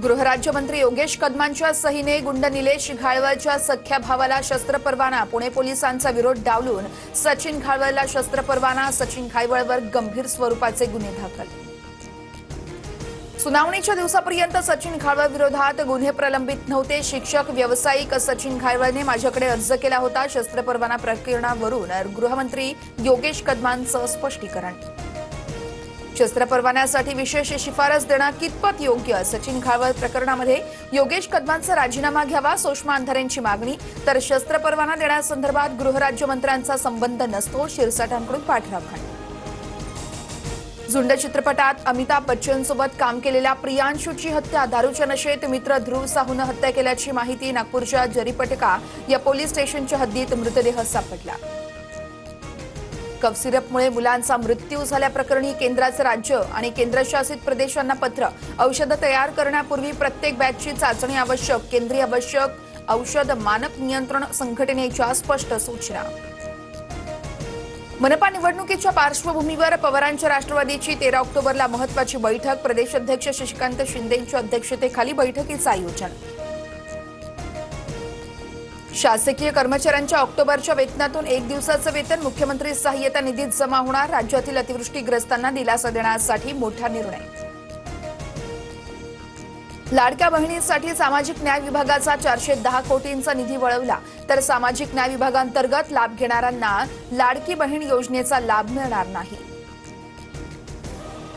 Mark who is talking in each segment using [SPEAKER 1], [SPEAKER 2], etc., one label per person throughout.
[SPEAKER 1] गृहराज्यमंत्री योगेश कदमांच्या सहीने गुंड निलेश घाळवळच्या सख्या भावाला शस्त्र परवाना। पुणे पोलिसांचा विरोध डावलून सचिन घाळवळला शस्त्र परवाना। सचिन घाळवळवर गंभीर स्वरूपाचे गुन्हे दाखल। सुनावणीच्या दिवसापर्यंत सचिन घाळवळ विरोधात गुन्हे प्रलंबित नव्हते। शिक्षक व्यावसायिक सचिन घाळवळने माझ्याकडे अर्ज केला होता। शस्त्र परवाना प्रकरणावरून गृहमंत्री योगेश कदमांचं स्पष्टीकरण। शस्त्र परवान्यासाठी विशेष शिफारस देणं कितपत योग्य? सचिन घाळवळ प्रकरणामध्ये योगेश कदमांचा राजीनामा घ्यावा सोशमा अंधारेंची मागणी। तर शस्त्र परवाना देण्यासंदर्भात गृहराज्यमंत्र्यांचा संबंध नसतो, शिरसाटांकडून पाठराखण। झुंड चित्रपटात अमिताभ बच्चनसोबत काम केलेल्या प्रियांशूची हत्या। दारूच्या नशेत मित्र ध्रुव साहूनं हत्या केल्याची माहिती। नागपूरच्या जरीपटका या पोलीस स्टेशनच्या हद्दीत मृतदेह सापडला। कफ सिरपमुळे मुलांचा मृत्यू झाल्याप्रकरणी केंद्राचे राज्य आणि केंद्रशासित प्रदेशांना पत्र। औषधं तयार करण्यापूर्वी प्रत्येक बॅचची चाचणी आवश्यक। केंद्रीय आवश्यक औषध मानक नियंत्रण संघटनेच्या स्पष्ट सूचना। मनपा निवडणुकीच्या पार्श्वभूमीवर पवारांच्या राष्ट्रवादीची 13 ऑक्टोबरला महत्त्वाची बैठक। प्रदेशाध्यक्ष शशिकांत शिंदेंच्या अध्यक्षतेखाली बैठकीचं आयोजन। शासकीय कर्मचाऱ्यांच्या ऑक्टोबरच्या वेतनातून 1 दिवसाचं वेतन मुख्यमंत्री सहाय्यता निधीत जमा होणार। राज्यातील अतिवृष्टीग्रस्तांना दिलासा देण्यासाठी मोठा निर्णय। लाडक्या बहिणींसाठी सामाजिक न्याय विभागाचा 410 कोटींचा निधी वळवला। तर सामाजिक न्याय विभागांतर्गत लाभ घेणाऱ्यांना लाडकी बहीण योजनेचा लाभ मिळणार नाही।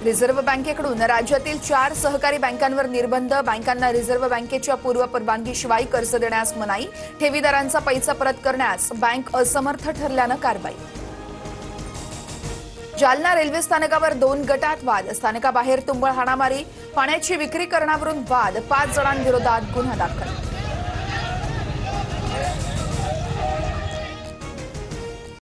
[SPEAKER 1] रिझर्व्ह बँकेकडून राज्यातील 4 सहकारी बँकांवर निर्बंध। बँकांना रिझर्व्ह बँकेच्या पूर्व परवानगीशिवाय कर्ज देण्यास मनाई। ठेवीदारांचा पैसा परत करण्यास बँक असमर्थ ठरल्यानं कारवाई। जालना रेल्वे स्थानकावर 2 गटात वाद। स्थानकाबाहेर तुंबळ हाणामारी। पाण्याची विक्री करण्यावरून वाद। 5 जणांविरोधात गुन्हा दाखल।